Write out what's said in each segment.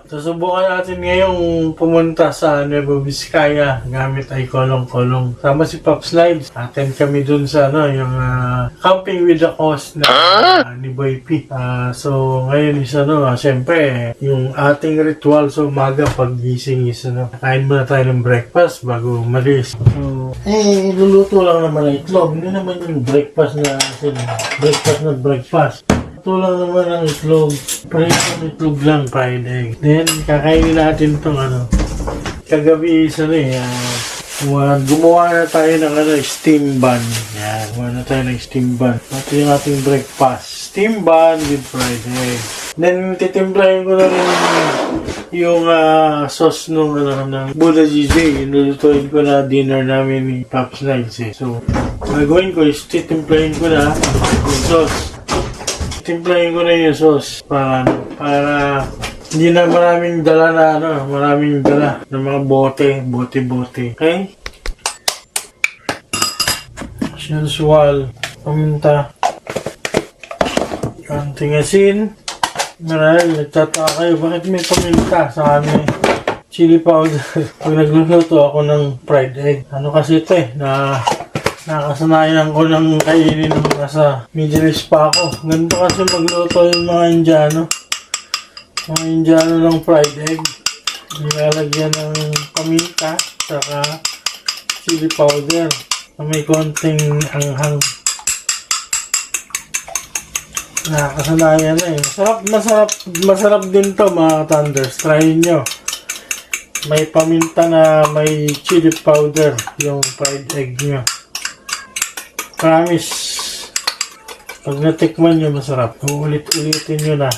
Susubukan natin ngayong pumunta sa Nueva Vizcaya gamit ay kolong-kolong. Sama si Pops Lives. Attend kami dun sa yung camping with the cause na ni Boy P. So ngayon is syempre yung ating ritual sa umaga paggising is kain muna tayo ng breakfast bago umalis. So luluto lang naman ng itlog. Hindi naman yung breakfast na breakfast. Ito lang naman ang itlog. Parang itlog lang, fried egg. Then, kakainin natin itong kagabi is gumawa na tayo ng steam bun. Yan, gumawa na tayo ng steam bun. Ito yung ating breakfast. Steam bun with fried egg. Then, titimplahin ko na rin yung sauce ng Buddha GJ. Inulutuin ko na dinner namin ni Pops Nights eh. So, gagawin ko is titimplahin ko na yung sauce. Timplahin ko na yung sauce para hindi na maraming dala ng mga bote. Okay? As usual, paminta. Konting asin. Marahil, nagtataka kayo, bakit may paminta sa amin? Chili powder. Pag nagluluto ako ng fried egg. Kasi ito nakasanayan ko ng kainin ng nasa Middle East pa ako. Ganito kasi magluto yung mga Indiano. Mga Indiano ng fried egg. Nilalagyan ng paminta saka chili powder na may konting anghang. Nakasanayan na eh. Masarap din to mga Thunders. Try nyo. May paminta na may chili powder yung fried egg nyo. Promise, pag natikman nyo masarap. Ulit-ulitin nyo na.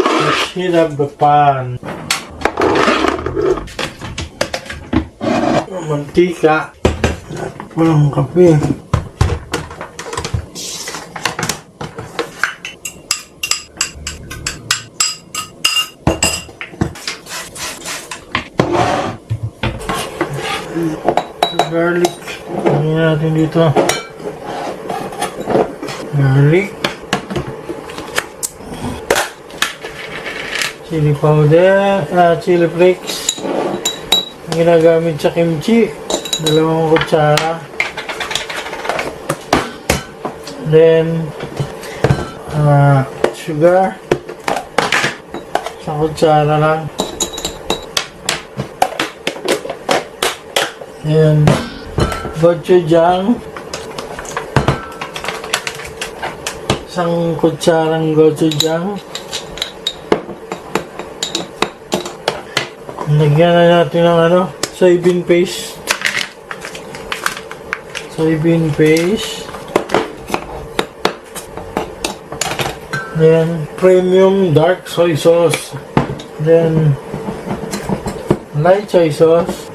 Let's heat up the pan. Mantika. Walang kape. Garlic. Lagyan natin dito. Garlic. Chili powder. Chili flakes. Ang ginagamit sa kimchi. 2 kutsara. Then, sugar. 1 kutsara lang. And gochujang, 1 kutsarang gochujang. Lagyan na natin ng soybean paste. Then premium dark soy sauce. Then light soy sauce.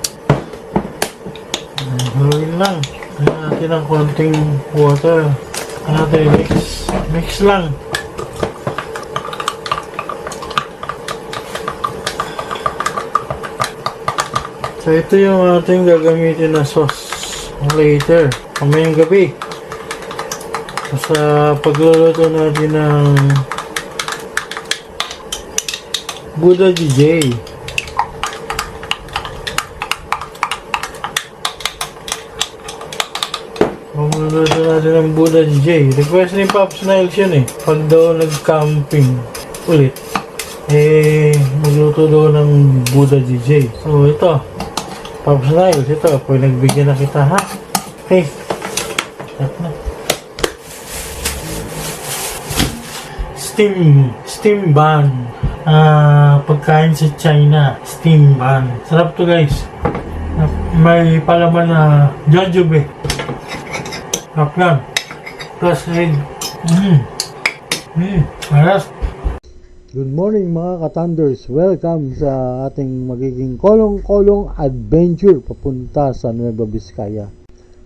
Haluin lang. Lagyan natin ng konting water. Mix lang. So ito yung ating gagamitin na sauce later. Kamayang gabi. Sa pagluluto natin ng Buddha GJ. Magluluto natin ng Buddha GJ. Request ni Pops Niles yun eh. Pag daw nag-camping ulit, magluto daw ng Buddha GJ. So ito, Pops Niles, ito. Pag nagbigyan na kita ha. Okay. Start na. Steam bun. Pagkain sa China. Steam bun. Sarap to guys. May palaman na jujube. Sarap yan. Plus egg. Aras. Good morning mga ka-Thunders. Welcome sa ating magiging kolong-kolong adventure papunta sa Nueva Vizcaya,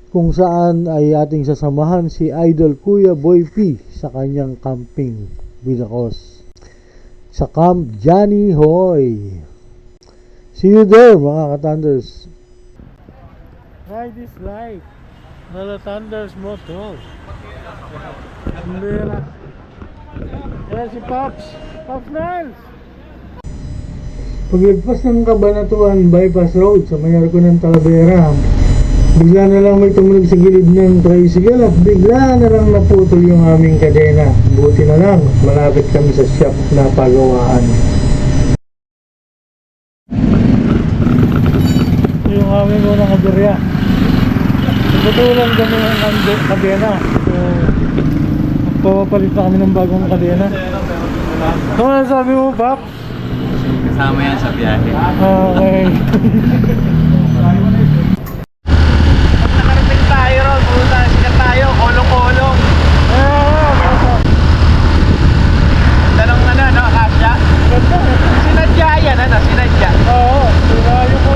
kung saan ay ating sasamahan si Idol Kuya Boy P sa kanyang camping with a cause sa Camp Johnny Hoy. See you there mga ka-Thunders. Ride is life. Not a Thunders motor. Umbrella. Yan si Pops. Pops Niles! Paglagpas ng Cabanatuan Bypass Road sa Mayarko ng Talavera, bigla na lang may tumunog sa gilid ng tricycle at bigla na lang naputol yung aming kadena. Buti na lang, malapit kami sa shop na pagawaan. Ito yung aming unang kaberya. Putulan kami ng kadena. So, magpapapalit na kami ng bagong kadena. Ano sabi mo, Pap? Kasama yan sa biyahe. Okay. Nakarating tayo ron, pumunta sikat tayo, kolong-kolong. Tanong ano, no, Akasya? Sinadya yan, ano, sinadya. Oo, sinayo ko.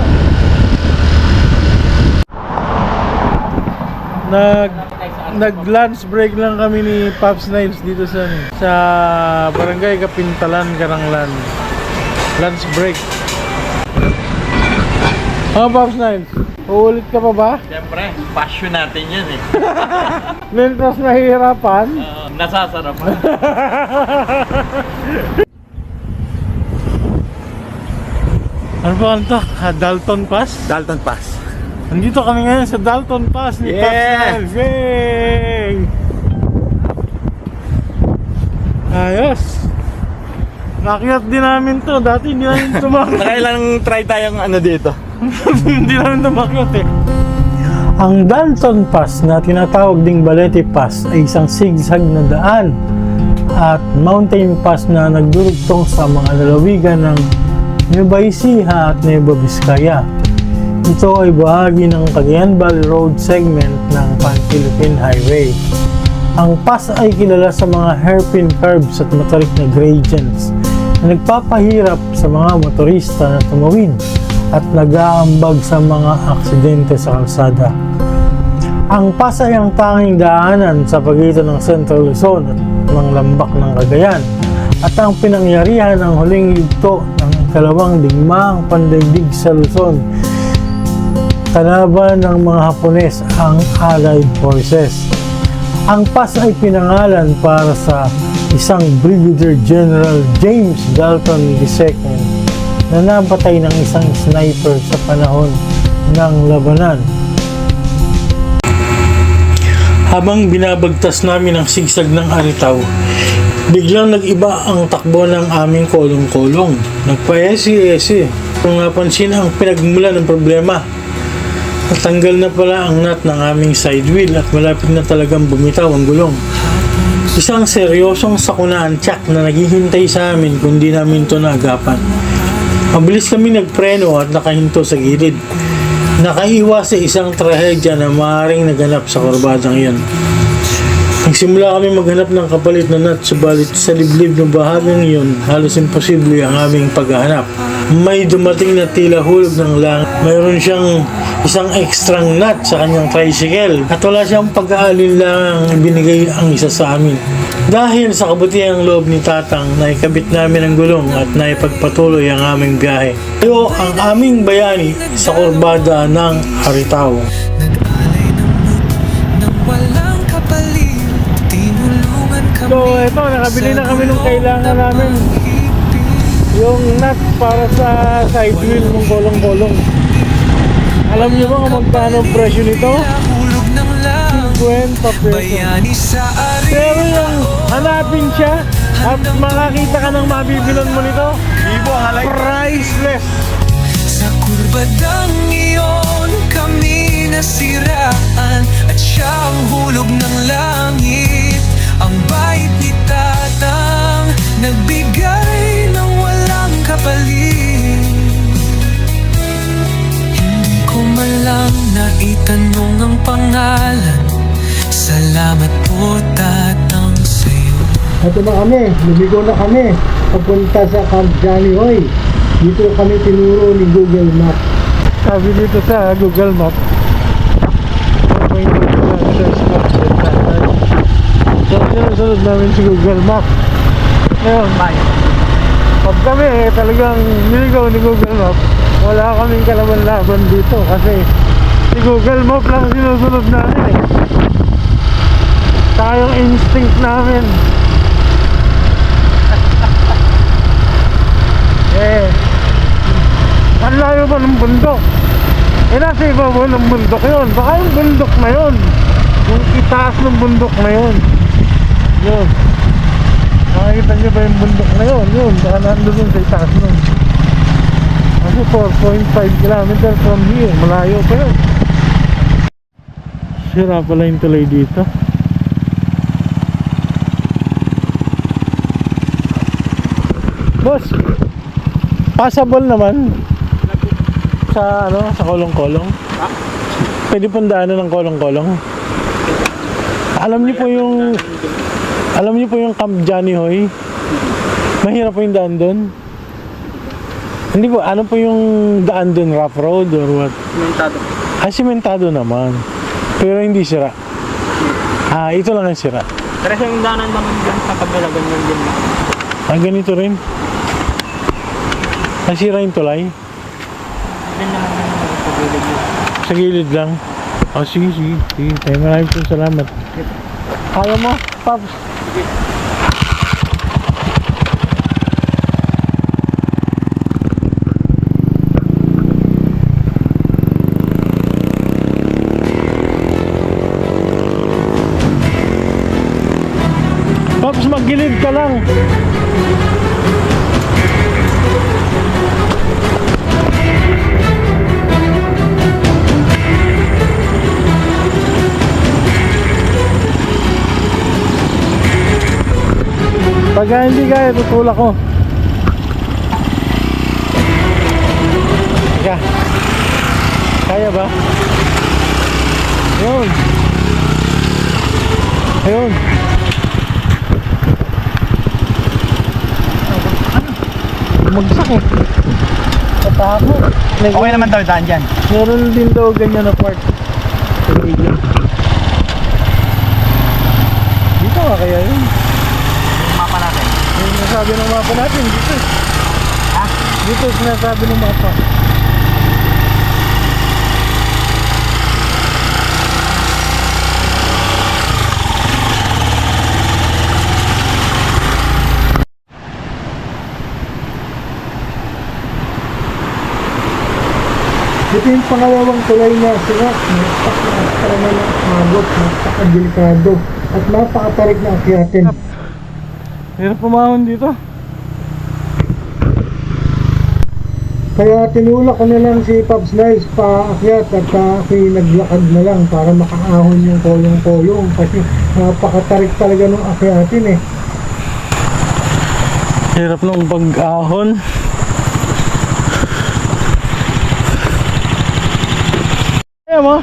Nag-lunch break lang kami ni Pops Niles dito sa Barangay Kapintalan, Karanglan. Lunch break. Pops Niles, uulit ka pa ba? Siyempre, passion natin yan eh. Mentos nahihirapan? Nasasarapan. Ano ba ito? Dalton Pass? Dalton Pass. Nandito kami ngayon sa Dalton Pass ni Pops Yeah! Niles. Yay! Ayos! Nakyat din namin to. Dati hindi namin tumakyat. Nakailang try tayong ano dito. Hindi namin tumakyat eh. Ang Dalton Pass na tinatawag ding Balete Pass ay isang sigsag na daan at mountain pass na nagdurugtong sa mga lalawigan ng Nueva Ecija at Nueva Vizcaya. Ito ay bahagi ng Cagayan Valley Road segment ng Pan-Philippine Highway. Ang pass ay kilala sa mga hairpin curves at matarik na gradients na nagpapahirap sa mga motorista na tumawid at nag-aambag sa mga aksidente sa kalsada. Ang pass ay ang tanging daanan sa pagitan ng Central Luzon at ng Lambak ng Cagayan at ang pinangyarihan ng huling yugto ng ikalawang digmaang pandaigdig sa Luzon kalaban ng mga Hapones ang Allied Forces. Ang pass ay pinangalan para sa isang Brigadier General James Dalton II na napatay ng isang sniper sa panahon ng labanan. Habang binabagtas namin ang sigsag ng Aritaw, biglang nag-iba ang takbo ng aming kolong-kolong. Nagpa-esi-esi. Kung napansin ang pinagmula ng problema, natanggal na pala ang nut ng aming side wheel at malapit na talagang bumitaw ang gulong. Isang seryosong sakunaan tiyak na naghihintay sa amin kung di namin ito naagapan. Mabilis kami nagpreno at nakahinto sa gilid. Nakaiwas sa isang trahedya na maaaring naganap sa kurbadang iyon. Nagsimula kami maghanap ng kapalit na nut, subalit sa liblib ng bahagang iyon, halos imposible ang aming paghahanap. May dumating na tila hulog ng langit. Mayroon siyang isang extrang nut sa kanyang tricycle at wala siyang pag-aalinlangang binigay ang isa sa amin. Dahil sa kabutihang loob ni Tatang, naikabit namin ang gulong at naipagpatuloy ang aming biyahe. Ito ang aming bayani sa kurbada ng Aritaw. So ito, nakabili na kami ng kailangan namin. Yung nut para sa side wheel ng kolong-kolong. Alam niyo ba kung magkano ang presyo nito? 50 pesos. Pero yung hanapin siya at makakita ka ng mabibilan mo nito, priceless. Sa kurbadang iyon kami nasiraan at siyang hulog ng langit. Ang bait ni Tatang nagbigay ng walang kapalit. Hindi ko man lang naitanong ang pangalan. Salamat po Tatang sa'yo. Ito na kami, lumigo na kami papunta sa Camp Johnny Hoy. Dito kami tinuro ni Google Map. Sabi dito sa Google Map, so sinusunod namin si Google Map. Ngayon, pag kami talagang niligaw ni Google Map, wala kaming kalaban-laban dito kasi si Google Map lang sinusunod namin eh. Saka yung instinct namin. ng bundok. Eh, nasa ibabaw ng bundok yun. Baka yung bundok na yun, yung itaas ng bundok na yun. Yun. Nakikita niyo ba yung bundok na yun? Yun, baka nandun yun sa itaas nun. Kasi 4.5 kilometer from here. Malayo pa yun. Sira pala yung tulay dito. Boss, passable naman sa ano, sa kolong-kolong. Pwede pong daanan ng kolong-kolong. Alam niyo po yung Camp Johnny Hoy. Mahirap po yung daan doon. Hindi po, ano po yung daan doon, rough road or what? Simentado. Simentado naman. Pero hindi sira. Ito lang ang sira. Pero sa yung daanan naman dyan sa kabila, ganyan din na. Ganito rin. Nasira yung tulay. Ganyan naman yung sa gilid yun. Sa gilid lang. Sige. Maraming pong salamat. Kaya mo, Pops? Sige. Pops, maggilid ka lang. Pagka hindi kaya, tutulak ko. Teka. Kaya ba? Ayun. Ayun. Magsak eh. Katako. Okay naman daw daan dyan. Meron din daw ganyan na part. Dito nga kaya yun. Yung mapa natin. Yung nasabi ng mapa natin dito. Ha? Dito sinasabi ng mapa. Ito yung pangalawang tulay na sira. Napaka na abot, napaka-delikado at napakatarik na akyatin. Hirap pumahon dito. Kaya tinulak ko na lang si Pops Nice paakyat at ako'y naglakad na lang para makaahon yung kolong-kolong kasi napakatarik talaga ng akyatin eh. Hirap nung pag-ahon. Ayan mo.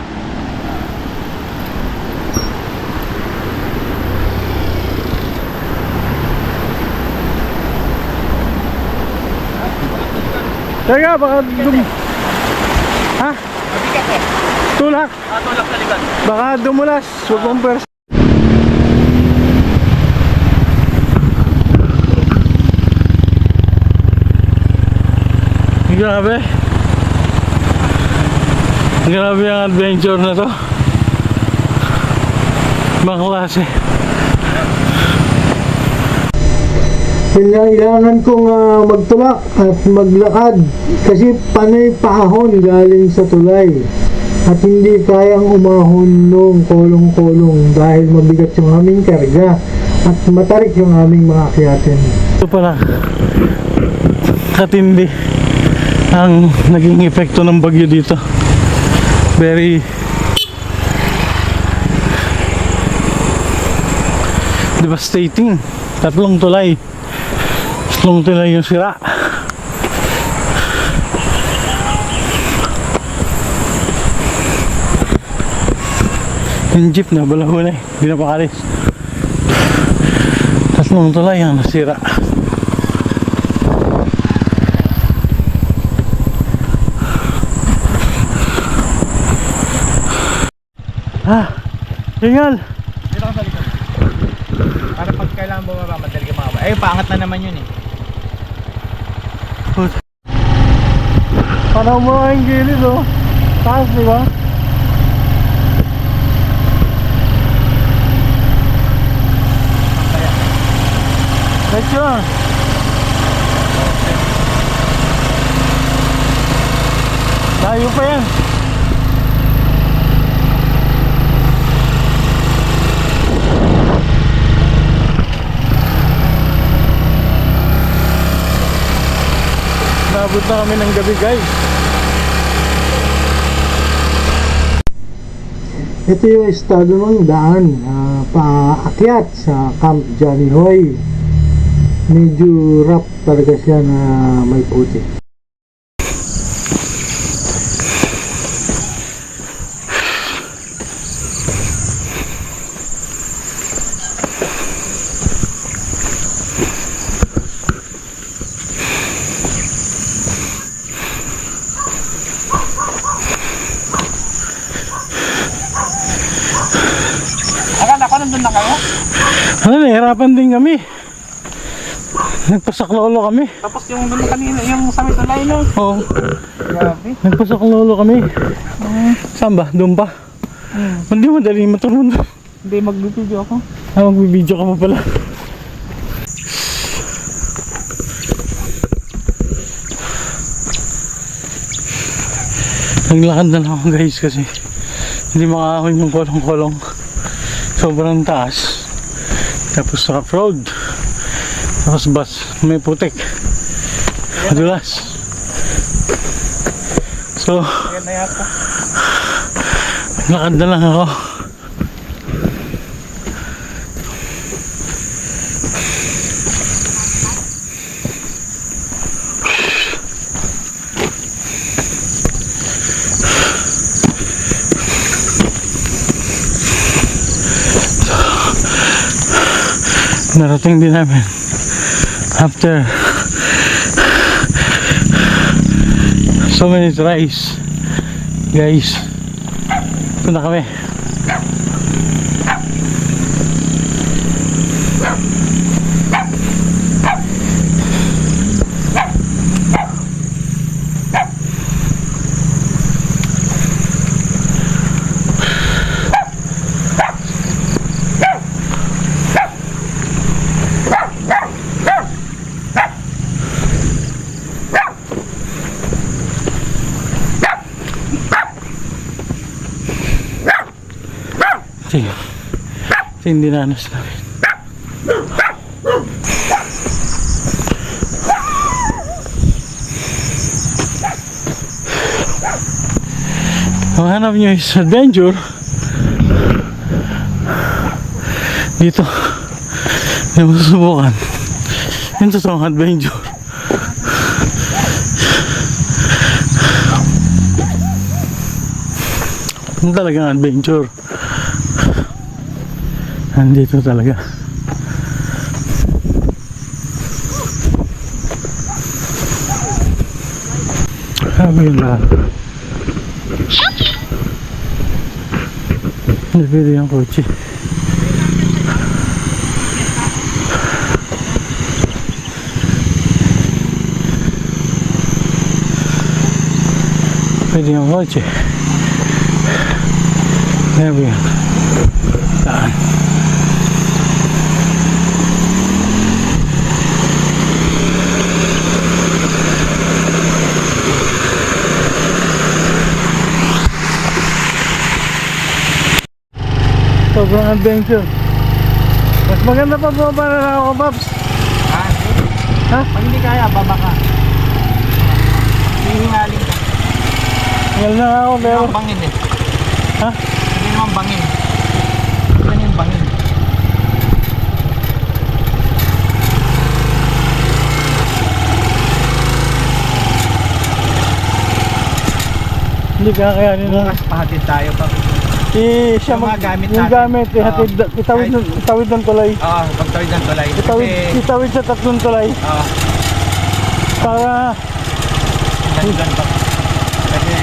Teka, baka Ha? Mabigat eh. Tulak. Tulak sa likod. Baka dumulas. Huwag mong pers. Grabe. Grabe ang adventure na to. Ibang klase. Kailangan kong magtulak at maglakad kasi panay paahon galing sa tulay at hindi kayang umahon nung kolong-kolong dahil mabigat yung aming karga at matarik yung aming mga akyatin. Ito pala katindi ang naging epekto ng bagyo dito. Very devastating. Tatlong tulay yung sira. Yung jeep na balaho na eh, hindi na pakalis. Tatlong tulay ang nasira. Tinggal. Dito ka sa likod. Para pag kailangan bumaba, madali ka makaba. Eh, paangat na naman yun eh. Parang mo ang gilid oh. Taas, di ba? Lecture. Tayo pa yan. Nabot na kami ng gabi, guys. Ito yung estado ng daan paakyat sa Camp Johnny Hoy. Medyo rough talaga siya na may putik. Akala ko nandun na kayo. Ano, nahirapan din kami. Nagpasaklolo kami. Tapos yung dun kanina, yung sa may tulay no. Oo. Grabe. Nagpasaklolo kami. Saan ba? Doon pa? Hindi madali matulog. Hindi, mag-video ako. Magbibideo ka pa pala. Naglakad na lang ako, guys, kasi hindi makahon yung kolong-kolong. Sobrang taas. Tapos rough road. Tapos bus, may putik. Madulas. So, Ayan na yata. naglakad na lang ako. Narating din namin after so many tries, guys. Ito na kami. Ito yung dinanas namin. Kung hanap nyo is adventure, dito hindi mo susubukan yung totoong adventure. Yung talagang adventure nandito talaga. Sabi yun lahat. Hindi pwede yung kotse. Pwede yung kotse. Sabi yun. Saan? Sobrang adventure. Mas maganda pa po para na ako, Paps. Ha? Pag hindi kaya, baba ka. Hihingalin ka. Ngayon na ako, Hindi pero... naman bangin eh. Ha? Hindi naman bangin. Yan yung bangin. Hindi kakayanin na. Bukas pahatid tayo pa. Siya Yung mga gamit yung natin. gamit, ihatid, itawid ng tulay. Oo, pagtawid ng tulay. Itawid sa tatlong tulay. Oo, Para ganun pa. Kasi,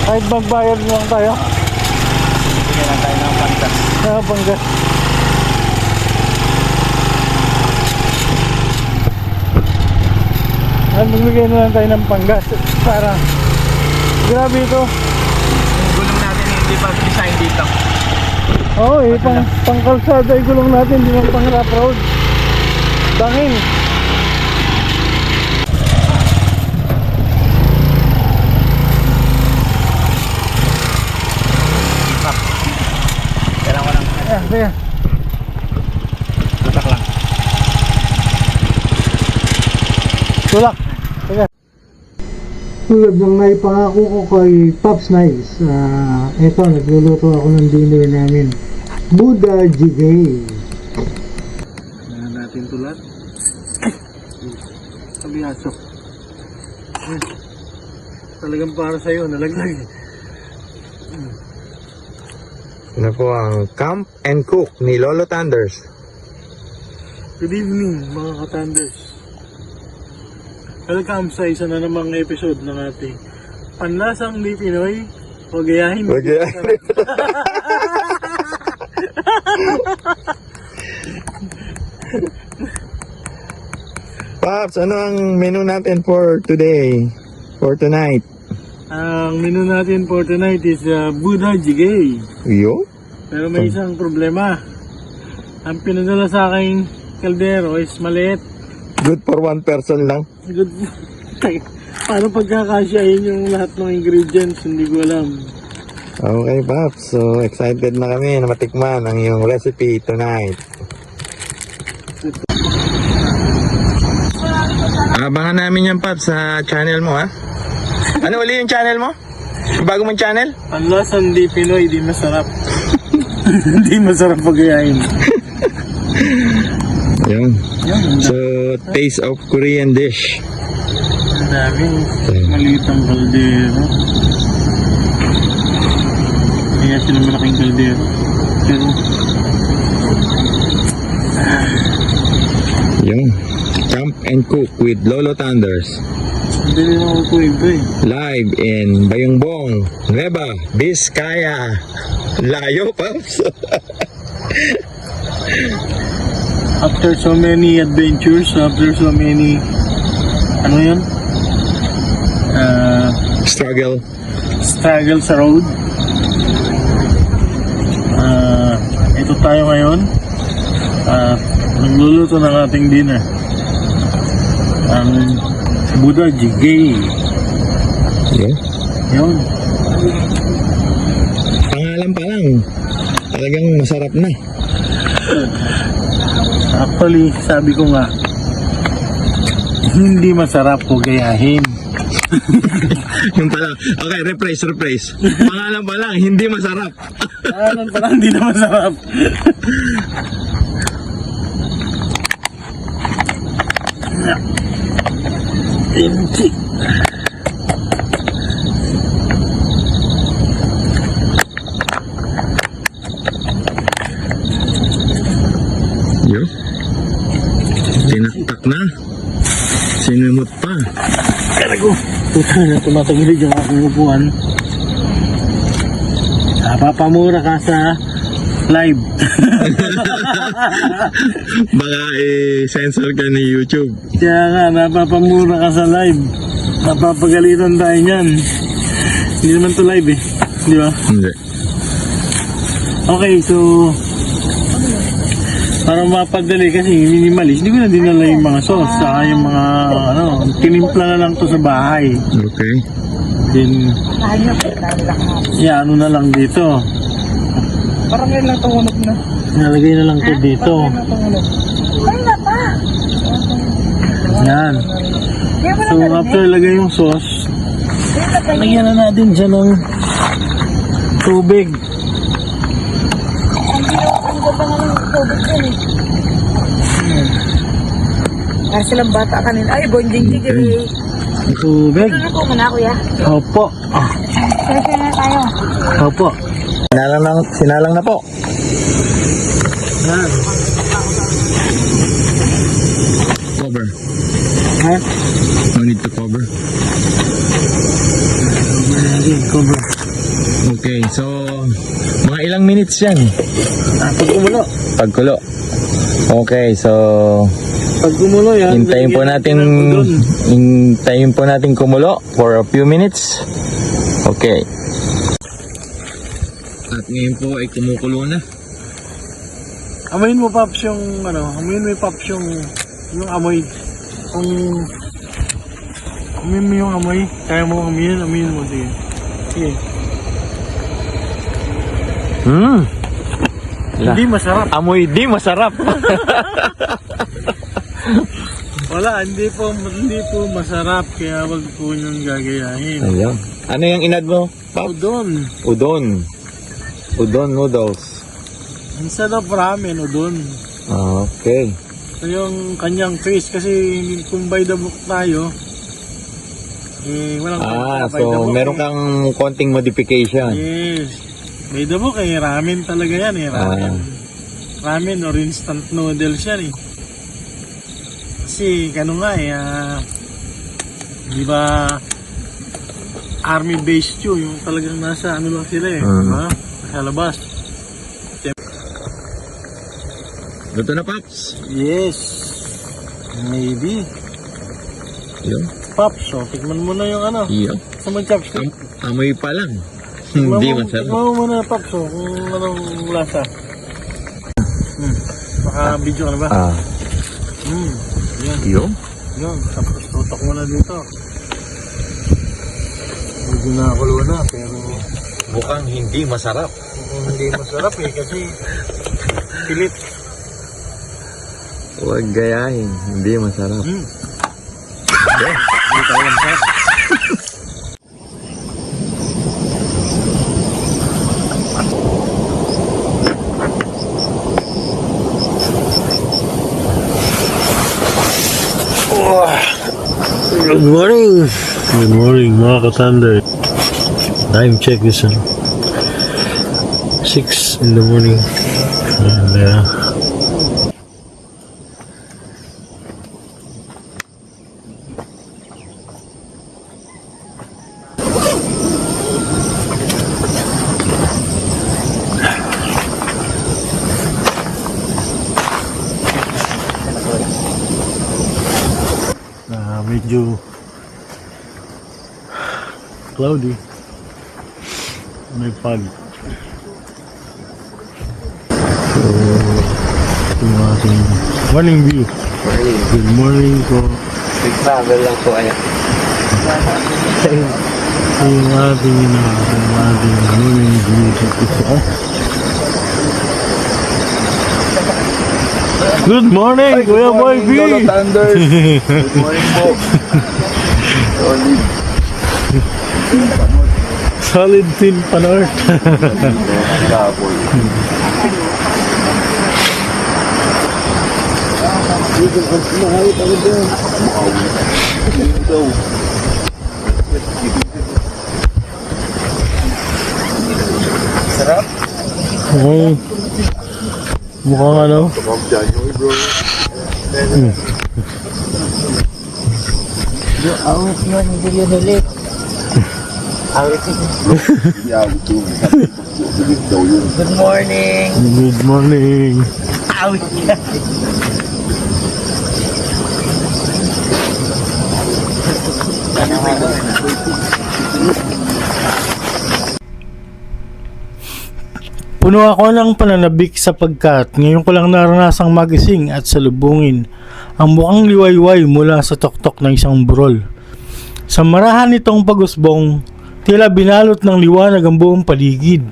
kahit magbayad lang tayo. bigyan lang tayo ng pantas. Banggas. At magbigay na lang tayo ng panggas. Para grabe ito. Yung gulong natin hindi pa design dito. Oo, pang kalsada ay gulong natin, hindi lang pang rough road. Bangin. teka. Tatak lang. Tulak. Teka. Tulad ng naipangako ko kay Pops Nice, eto, nagluluto ako ng dinner namin. Buddha Jjigae. Ayan natin tulat. Kabiyasok. Talagang para sa'yo, nalaglag. Ano po ang Camp and Cook ni Lolo Thunders. Good evening mga katanders. Welcome sa isa na namang episode ng ating Panlasang Di Pinoy. Huwag gayahin. Huwag gayahin. Pops, ano ang menu natin for today? For tonight? Ang menu natin for tonight is Buddha Jjigae. Yo? Pero may isang problema. Ang pinadala sa aking kaldero is maliit. Good for one person lang. Good. Paano pagkakasyahin yung lahat ng ingredients? Hindi ko alam. Okay, Pops. So, excited na kami na matikman ang iyong recipe tonight. Abangan namin yan, Pops, sa channel mo, ha? Ano uli yung channel mo? Yung bago mong channel? Panlasang Di Pinoy, di masarap. Hindi masarap pagayahin. Yun. So, taste of Korean dish. Ang daming maliit ang kaldero. Kaya sila malaking kaldero. Pero, Yun. Camp and Cook with Lolo Thunders. hindi rin ako po iba eh. Live in Bayongbong, Nueva Vizcaya. Layo, Pops. After so many adventures, after so many, ano yun? Struggle. Struggle sa road. Ito tayo ngayon. Nagluluto ng ating dinner. Ang Buddha Jjigae. Yun. Yun. Pangalan pa lang. Talagang masarap na. Actually, sabi ko nga, hindi masarap po gayahin. Yung pala. Okay, rephrase. Pangalan pa lang, hindi masarap. Ano pala, hindi na masarap. Kimchi. Yo. Tinaktak na. Sinumot pa. Karago. Puta na, tumatagilid yung aking upuan. Napapamura ka sa live. Baka i-censor ka ni YouTube. Kaya nga, napapamura ka sa live. Napapagalitan tayo niyan. Hindi naman to live eh. Di ba? Hindi. Okay, so para mapadali kasi minimalist, hindi ko na dinala yung mga sauce, saka yung mga tinimpla na lang to sa bahay. Okay. Then, ano na lang dito. Parang yan lang tumunog na. Nalagay na lang to dito. Yan. So, after lagay yung sauce, lagyan na natin siya ng tubig. Para silang bata kanina. Ay, bonjing jigiri. Tubig. Ano po muna, kuya? Opo. Sige na tayo. Opo. Sinalang na po. Yan. Cover. Ha? No need to cover. Cover. Okay, so mga ilang minutes yan? Pag kumulo. Pagkulo. Okay, so Pag kumulo yan. hintayin po natin kumulo for a few minutes. Okay. At ngayon po ay kumukulo na. Amoyin mo, Pops, yung amoyin mo, Pops, yung amoy. Kung amoyin mo yung amoy, kaya mo amoyin mo. Sige. Sige. Hindi masarap. Amoy di masarap. Wala, hindi po masarap. Kaya wag po niyong gagayahin. Ayun. Ano yung inad mo? Pop? Udon. Udon. Udon noodles. Instead of ramen, udon. Okay. So yung kanyang twist kasi kung by the book tayo, walang by the So book, meron kang konting modification. Yes. By the book ramen talaga yan ramen. Ramen or instant noodles yan Kasi di ba army base stew yung talagang nasa lang sila diba? Sa labas. Luto na, Pops. Yes. Maybe. Yun. Pops, tikman mo na yung Yun. sa mga chopstick. Amoy pa lang. Hindi masarap. Tikman mo muna, Pops, kung anong lasa. Baka-video ka na ba? Yan. Yun. Yun, tapos tutok mo na dito. Medyo nakakulo na, pero Mukhang hindi masarap. hindi masarap kasi pilit. Huwag gayahin. Hindi masarap. Hindi tayo masarap. Good morning! Good morning mga ka-thunder. Time check is 6 in the morning. And medyo cloudy, may fog. So ito yung ating morning view. Good morning po. Nag-travel lang po ayan. Ito yung ating morning view sa isa. Good morning, Kuya Boy B! Thunders. Good morning po. Solid tin panort. Sarap. Mukhang Awit mo, hindi yun ulit. Awit yun. Good morning. Good morning. Awit yan. Puno ako ng pananabik sapagkat ngayon ko lang naranasang magising at salubungin ang mukhang liwayway mula sa tuktok ng isang burol. Sa marahan nitong pagusbong, tila binalot ng liwanag ang buong paligid.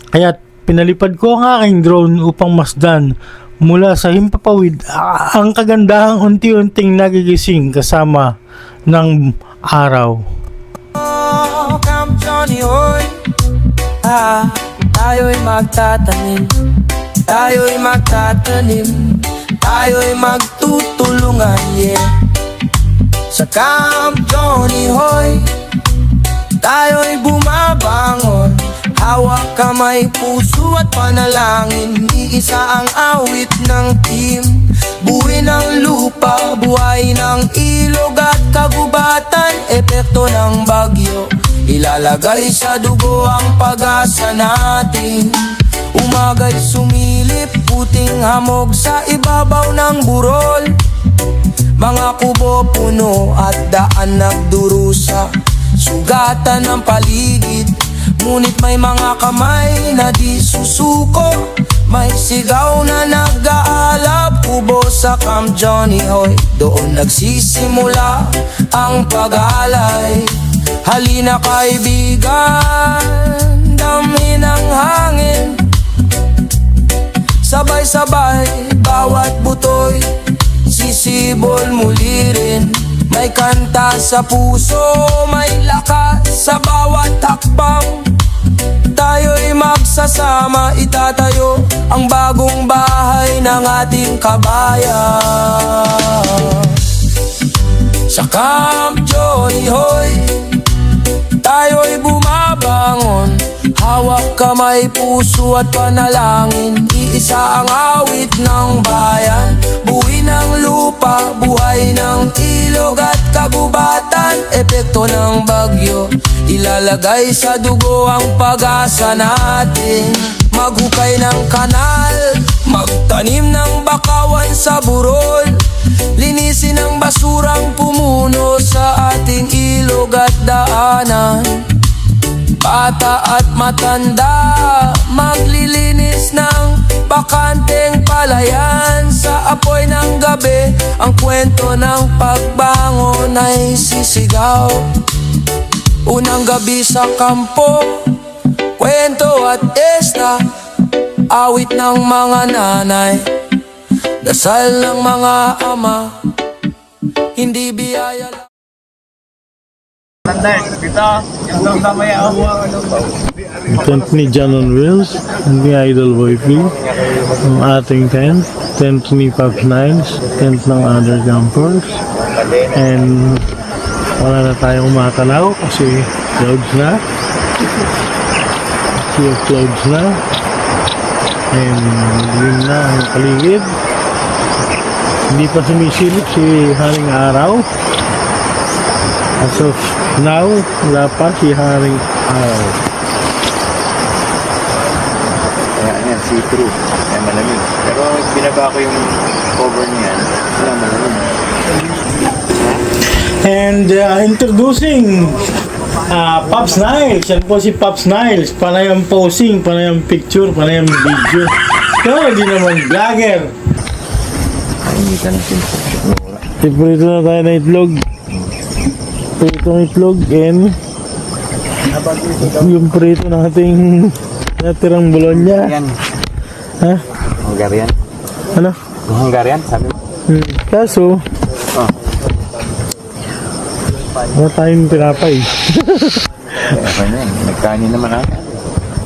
Kaya't pinalipad ko ang aking drone upang masdan mula sa himpapawid ang kagandahang unti-unting nagigising kasama ng araw. Camp Johnny Hoy. Tayo'y magtatanim, tayo'y magtatanim, tayo'y magtutulungan, yeah. Sa Camp Johnny Hoy, tayo'y bumabangon, hawak kamay, puso at panalangin. Iisa ang awit ng team, buhay ng lupa, buhay ng ilog at kagubatan, epekto ng bagyo. Ilalagay sa dugo ang pag-asa natin. Umaga'y sumilip, puting hamog sa ibabaw ng burol. Mga kubo, puno at daan nagdurusa, sugatan ng paligid. Ngunit may mga kamay na di susuko, may sigaw na nag-aalab. Kubo sa Camp Johnny Hoy, doon nagsisimula ang pag-alay. Halina kaibigan, dami ng hangin, sabay-sabay, bawat butoy sisibol muli rin. May kanta sa puso, may lakas sa bawat hakbang. Tayo'y magsasama, itatayo ang bagong bahay ng ating kabayan. Sa Camp Johnny Hoy, tayo'y bumabangon, hawak kamay, puso at panalangin. Iisa ang awit ng bayan, buhay ng lupa, buhay ng ilog at kagubatan. Epekto ng bagyo, ilalagay sa dugo ang pag-asa natin. Maghukay ng kanal, magtanim ng bakawan sa burol, linisin ang basurang pumuno sa ating ilog at daanan. Bata at matanda, maglilinis ng bakanteng palayan. Sa apoy ng gabi, ang kwento ng pagbangon ay sisigaw. Unang gabi sa kampo, kwento at esta, awit ng mga nanay, dasal ng mga ama, hindi biyaya lang. Tent ni John on Wheels, ni Idol Boy P, ang ating tent ni Pops Niles, tent ng other campers, and wala na tayong matanaw kasi clouds na, sea of clouds na, and yun na ang paligid. Hindi pa sumisilip si Haring Araw. As of now, wala pa si Haring Araw. Kaya yan, see-through. Kaya malamig. Pero binaba ko yung cover niyan. Wala malamig. And introducing Pops Niles. Yan po si Pops Niles. Panay ang posing, panay ang picture, panay ang video. Pero di naman vlogger. Prito na tayo na itlog. Pritong itlog and yung prito nating natirang Bologna. Yan. Ha? Hungarian. Ano? Hungarian, sabi mo? Kaso, wala tayong tinapay. Okay na yan. Nagkanin naman ata.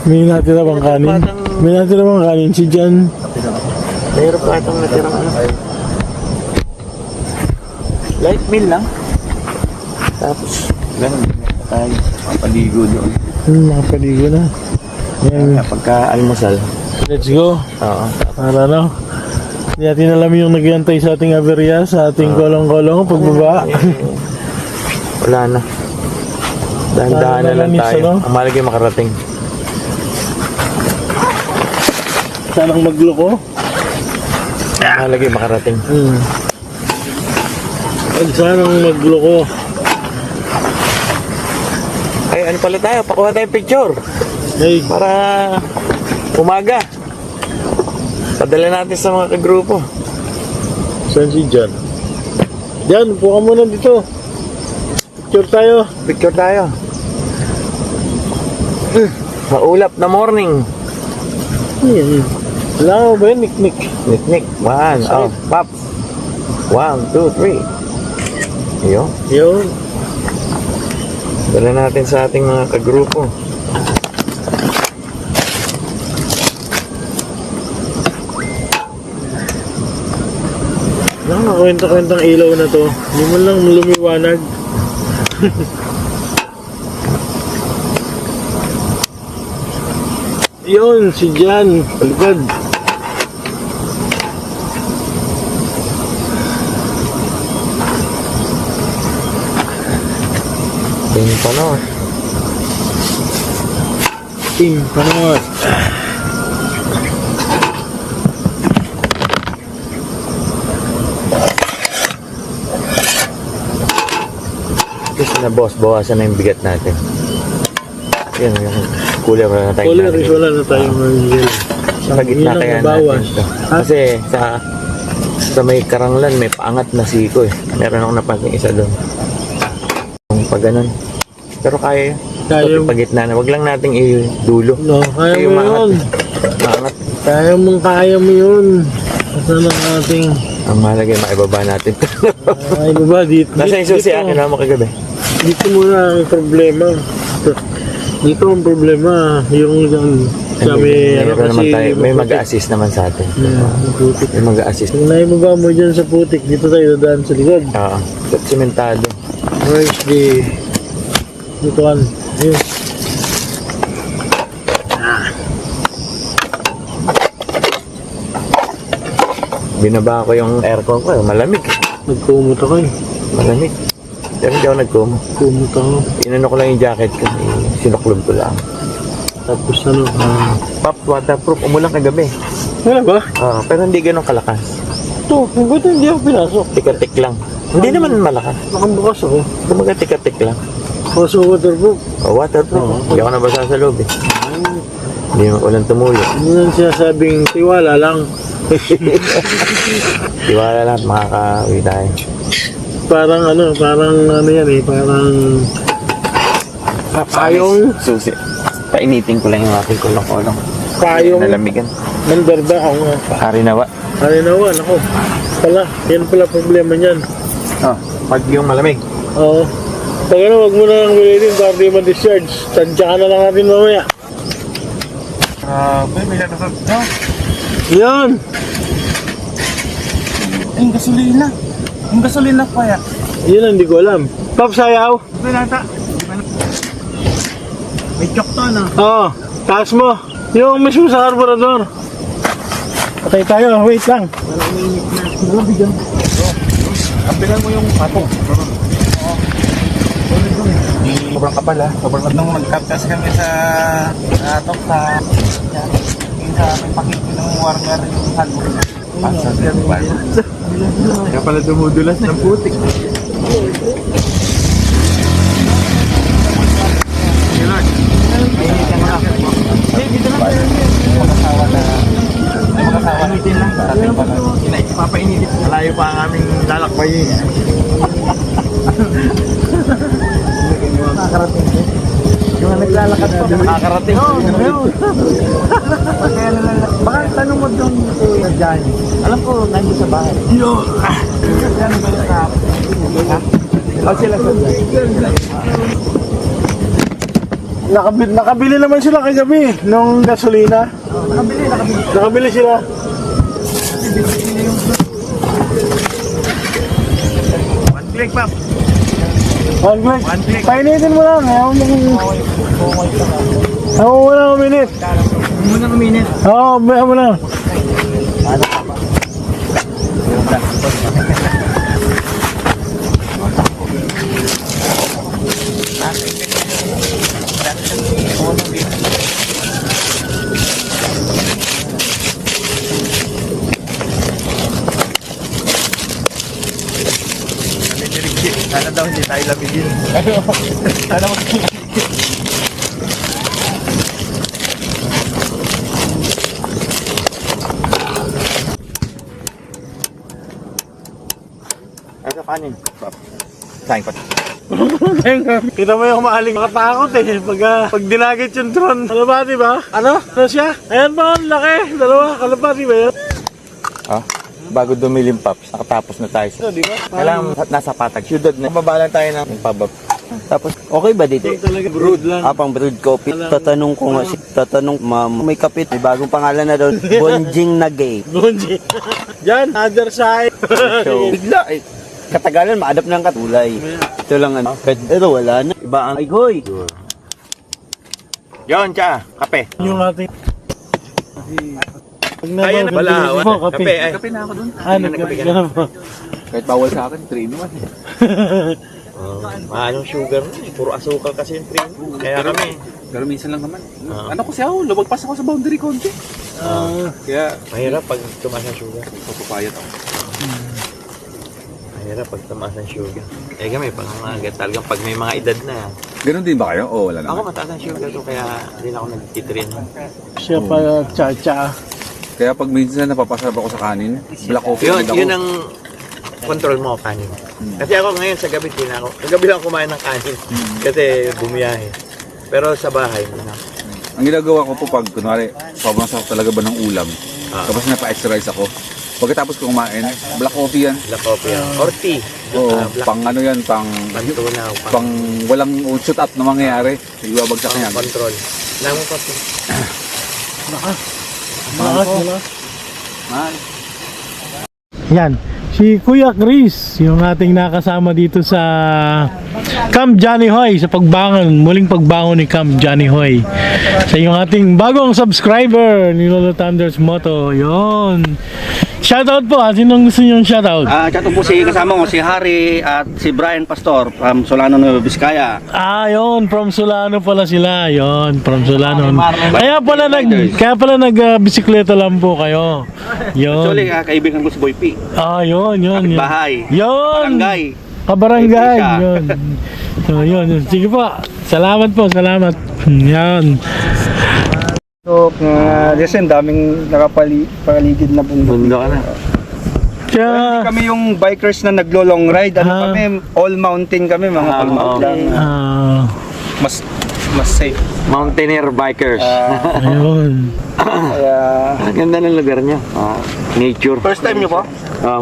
May natira bang kanin? May natira bang kanin si Jan? Mayroon pa itong natirang ano. Light meal lang. Tapos, ganun. Tayo. Paligo doon. Nakapaligo na. Yan. Pagka-almusal. Let's go. Oo. Para no? Hindi natin alam yung nag-iantay sa ating aberya, sa ating kolong-kolong, pagbaba. Wala na. Dahan-dahan na lang Malanis, tayo. ano? Ang malagay makarating. Sanang magloko. Ang malagay makarating. Pag sanang magloko. Ay, ano pala tayo? Pakuha tayong picture. Hey, Para umaga. Padala natin sa mga kagrupo. saan si Jan? Jan, upo ka muna dito. Picture tayo. Picture tayo. Maulap na morning. Wala mo ba yun? Niknik. Niknik. One. Oh, pop. 1, 2, 3. Ayun. Yun. Dala natin sa ating mga kagrupo. Nakakakwenta-kwentang ilaw na to. Hindi mo lang lumiwanag. Yun, si Jan. Paligad. Tingin pa no. Ting, panot. Kasi na boss, bawasan na yung bigat natin. Yan, yung cooler wala na tayo. Cooler is wala na tayong mangyayari. Sa gitna kaya natin ito. Kasi sa may karanglan, may paangat na siko eh. Meron akong napansin isa doon. Kung pag ganun. Pero kaya yun. Kaya Pag gitna na, wag lang nating i-dulo. No, kaya Kasi mo maangat yun. eh. Maangat. Kaya mo yun. Saan ang ating... Ang mahalaga yung maibaba natin. Ay, baba, dito. Nasa yung susi akin naman kagabi. Dito muna ang problema. Dito ang problema. Yung kami, Mayroon naman tayo. May mag-a-assist naman sa atin. putik. May mag-a-assist. Kung naibaba mo dyan sa putik, dito tayo dadaan sa likod. Oo. Sementado. Where's the... Dito kan. Ayun. Binaba ko yung aircon ko. Malamig. Nagkumot ako eh. Malamig. Pero hindi ako nagkumo. Kumot ako. Inano ko lang yung jacket ko. Sinuklob ko lang. Tapos ano, Pops, waterproof. Umulang kagabi. wala ba? Pero hindi ganun kalakas. Ito, ba't hindi ako pinasok? Tik-tik lang. Hindi naman malakas. Nakabukas ako. Kumaga tik-tik lang. Kaso waterproof. Waterproof. Hindi ako nabasa sa loob eh. Hindi naman walang tumulo. Hindi lang sinasabing tiwala lang. Tiwala lang at makaka-uwi tayo. Parang ano yan eh, parang payong, Susi. Painitin ko lang yung aking kulong-kulong. payong, Nalamigan. mandarda ako nga. Harinawa. Harinawan ako. Yan pala problema niyan. Pag yung malamig. Oo. Pag ano, wag mo na lang bilhin para di ma-discharge. Tansya ka na lang natin mamaya. May lalakad. No? Yan! Yung gasolina. Yung gasolina pa ya. Yun ang hindi ko alam. Pop, sayaw? May nata. May chok to na. Oo. Taas mo. Yung mismo sa carburetor. Patay tayo. Wait lang. Kampilan mo yung patong. Sobrang kapal ha. Sobrang kapal nung nag-cut kasi kami sa atok sa may pakiti ng warmer yung halo. Pasa sa ba? Kaya pala dumudulas ng putik. Papainitin. Malayo pa ang aming lalakbayin. Nakakarating. Yung naglalakad pa, nakakarating. Baka tanong mo doon sa Johnny. Alam ko, nandiyo sa bahay. Yo! Yan ba yung kahapon? Sila sa Nakabili naman sila kagabi nung gasolina. Nakabili sila. One click, Pap. One click. One click. Painitin mo lang. Ayaw mo na uminit. Muna kuminit. Oo, ayaw mo na. Sana daw hindi tayo lamigin. Sana Ano kanin? Kain ko. Kita mo yung maaling makatakot eh. Pag dinagit yung drone. Kalapati ba? Ano? Ano siya? Ayan ba? Ang laki. Dalawa. Kalapati ba yan? Bago dumilim, Pops, nakatapos na tayo. Ito, di ba? Kailangan nasa patag. Syudad na. Mababalan tayo ng pabab. Tapos, Okay ba dito? Talaga brood lang. Apang brewed coffee. Tatanong ko nga, ma'am, may kapit, may bagong pangalan na doon, Bonjing na gay. Bunji. Diyan, other side. So, bigla, katagalan, maadap ng katulay. Ito lang ano, pero wala na. Iba ang, ay goy. yon, tsa, kape. Yung ating... Pag Ayan, wala. Kape. Kape. kape na ako dun. Nagkape ka na po. Kahit bawal sa akin, 3 in 1. Maanong sugar na eh. Puro asukal kasi yung cream. Kaya kami. Pero minsan lang naman. Ano kasi ako, lumagpas ako sa boundary konti. Kaya, Mahirap pag tumaas ang sugar. papapayat ako. Mahirap pag tumaas ang sugar. Eh kami, pag talagang pag may mga edad na. Ganun din ba kayo? O wala Ako mataas ang sugar ko kaya hindi na ako nagtitrain. Siya pa cha-cha. Kaya pag minsan napapasarap ako sa kanin, black coffee Yun, ulit ako. yun ang control mo kanin. Kasi ako ngayon sa gabi, hindi na ako. Sa gabi lang kumain ng kanin. Kasi bumiyahe. Pero sa bahay, hindi na. Ang ginagawa ko po pag, kunwari, sobrang sarap talaga ba ng ulam, tapos napa-exercise ako. Pagkatapos ko kumain, black coffee yan. Black coffee. Or tea. Oo, pang ano yan, pang walang shoot up na mangyayari. Ibabagsak yan. Control. Lang po. Man. Yan. Si Kuya Chris, yung ating nakasama dito sa Camp Johnny Hoy, sa pagbangon, muling pagbangon ni Camp Johnny Hoy. Sa yung ating bagong subscriber ni Lolo Thunder's Moto. Yon. Shoutout po, sinong gusto nyo shoutout? Chato po si kasama ko, si Harry at si Brian Pastor from Solano, Nueva Vizcaya. Yon, from Solano pala sila. Yon, from Solano. Kaya pala bisikleta lang po kayo. Yon. Actually, kaibigan ko si Boy P. Yon. Bahay. Yon. Barangay. Kabarangay. Siya. Yun. So, yun. Sige po. Salamat po. Salamat. Yan. So, listen, daming nakapaligid na bundok. na. Kaya, Kami yung bikers na naglo-long ride. Ah. Kami, all mountain kami, mga all mountain. Mas safe. Mountaineer bikers. ayun. Kaya, Ang ganda ng lugar niya. Nature. First time nyo po?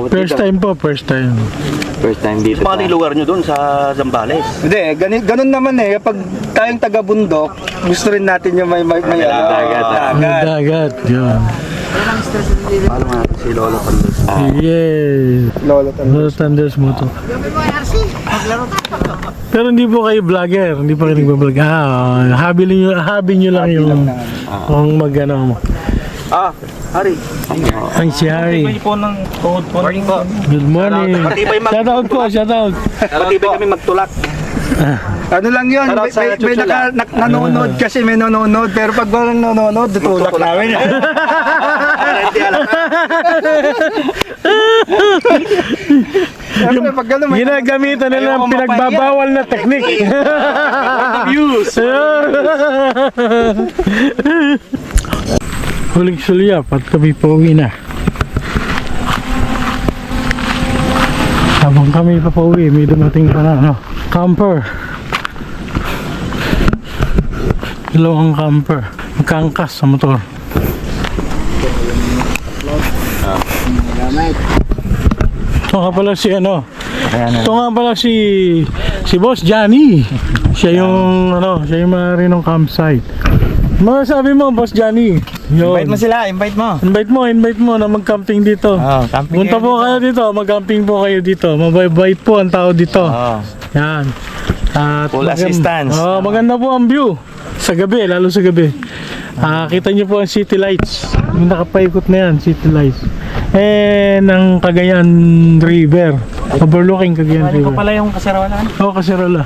First time po. First time. First time dito. Paano yung lugar nyo doon sa Zambales? hindi, ganun naman eh. Kapag tayong taga-bundok, gusto rin natin yung may dagat. Dagat. Yun. Paano nga si Lolo Pandos? Yes. Lolo Lolo Thunder's Moto. Pero hindi po kayo vlogger. Hindi pa kayo nagbablog. Hobby nyo lang yung kung mag-ano. Harry. Ay, si Harry. Morning po. Good morning. Matibay Shoutout po. Shoutout. Matibay kami magtulak. Ano lang yun, Shoutout sa may Chuchula. nanonood kasi may nanonood, pero pag walang nanonood, tutulak namin. Hindi alam. Siyempre, pag gano'n, may Ginagamitan nila ng pinagbabawal na teknik. views. Huling sulyap at kami pauwi na. Habang kami papauwi, may dumating pa na camper. Dalawang camper. Magkaangkas sa motor. Ito nga pala si Ito nga pala si Boss Johnny. Siya yung siya yung may-ari ng campsite. Masabi mo, Boss Johnny. Yun. Invite mo sila, invite mo. Invite mo na mag-camping dito. Camping Punta po kayo dito, mag-camping po kayo dito. Mabait po ang tao dito. Yan. At Full assistance. Maganda po ang view. Sa gabi, lalo sa gabi. Kita nyo po ang city lights. Yung nakapaikot na yan, city lights. Ng Cagayan River. Overlooking Cagayan River. pala yung kaserola. Oo, kaserola.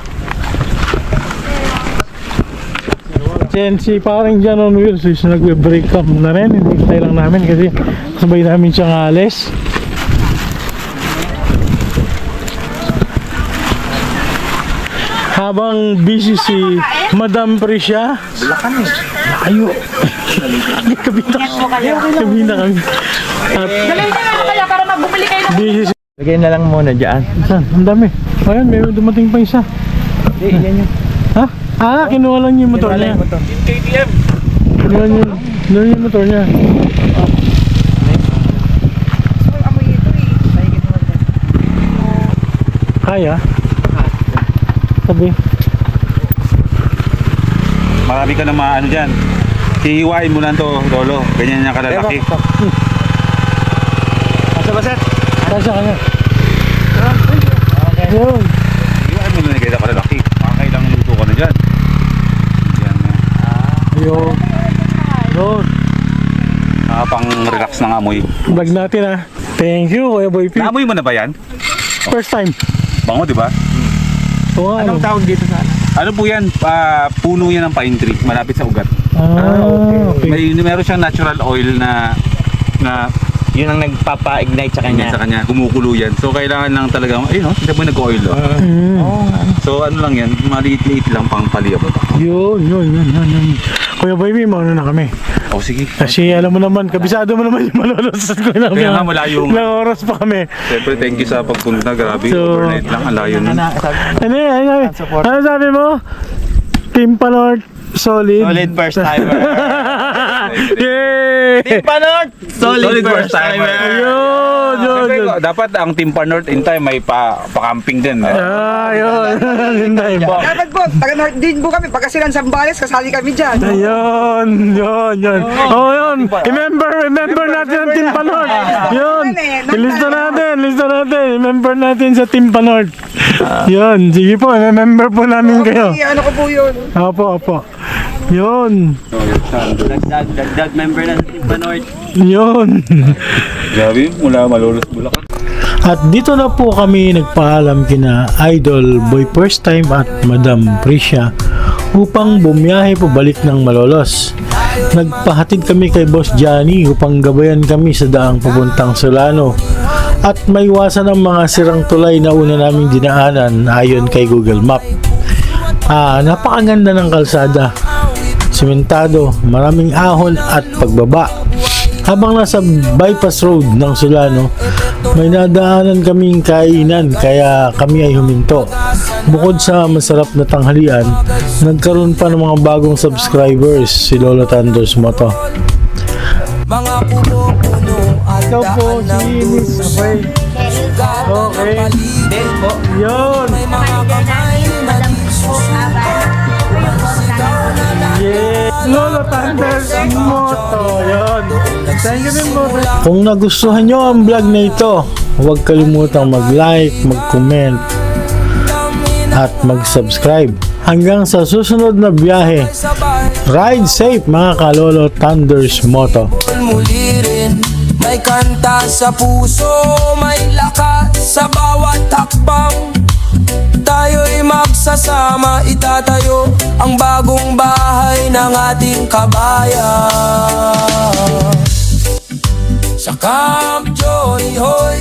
Then si parang dyan on wheels is nagbe-break up na rin. Hinihintay lang namin kasi sabay namin siyang alis. Habang busy si Madam Prisya. Bulakan eh. Layo. Kabina kami. At Dalhin na lang kaya para magbumili kayo ng busy si... Lagay na lang muna dyan. Saan? Ang dami. Ayun, may dumating pa isa. Yan yung Ha? Kinuha lang yung motor niya. KTM. Kinuha yung motor niya. amoy ito eh. Kaya? Sabi. Marami ka na maano dyan. Hihiwain mo lang to, Lolo. Ganyan niya kalalaki. Asa ba, sir? Kasa ka na. Yun. Hihiwain mo lang yung ganyan kalalaki. Makakailang luto ka na dyan. Yan na. Yun. Yun. Pang relax ng amoy. Vlog natin Thank you, Kuya Boy P. Naamoy mo na ba yan? First time. Bango, di ba? Oo, Anong tawag dito sa ano po yan? Puno yan ng pine tree. Malapit sa ugat. Okay. Meron siyang natural oil na yun ang nagpapa-ignite sa kanya. sa kanya, kumukulo yan. So kailangan lang talaga, ayun kita mo nag-oil. So ano lang yan, maliit-liit lang pang paliyabot. Yun. Kuya Boy P, mauna na kami. Sige. Kasi alam mo naman, kabisado mo naman yung malolos ko lang. Kaya nga malayo nga. Ilang oras pa kami. Siyempre, thank you sa pagpunta. Grabe, So, overnight lang. Ang layo nun. Ano sabi mo? Team Panort solid. Solid first timer. Yay! Team Panort! Solid first timer. Yun, yun, yun. Dapat ang Team Panort in time may pa-camping din. Yun. Hintay mo. Dapat po, taga-North din po kami. Pagka silang Zambales, kasali kami dyan. Ayun, yun. Oh, yun. Remember natin ang Team Panort. Yun. Lista natin. Remember natin sa Team Panort. Yun, sige po, remember po namin kayo. Ano ko po yun? Opo. Yun. Dagdag member ng Team Panort. Yun. Grabe, mula Malolos, Bulacan. At dito na po kami nagpaalam kina Idol Boy First Time at Madam Prisha upang bumiyahe pabalik ng Malolos. Nagpahatid kami kay Boss Johnny upang gabayan kami sa daang papuntang Solano at maiwasan ang mga sirang tulay na una naming dinaanan ayon kay Google Map. Napakaganda ng kalsada, simentado, maraming ahon at pagbaba. Habang nasa bypass road ng Solano, may nadaanan kaming kainan kaya kami ay huminto. Bukod sa masarap na tanghalian, nagkaroon pa ng mga bagong subscribers si Lolo Thunders Moto. Mga puno-puno at Ikaw po daan ng si Miss dulo. Abay. Sugat ng Okay. paligid. Yun! May mga kamay na di susukat. Sigaw na lang. Yeah! Lolo Thunders Moto! Yun! Thank you din po. Kung nagustuhan nyo ang vlog na ito, huwag kalimutang mag-like, mag-comment at mag-subscribe. Hanggang sa susunod na biyahe, ride safe mga kalolo Thunders Moto. Muli rin, may kanta sa puso, may lakas sa bawat hakbang. Tayo'y magsasama, itatayo ang bagong bahay ng ating kabayan. Sa Camp Joy Hoy,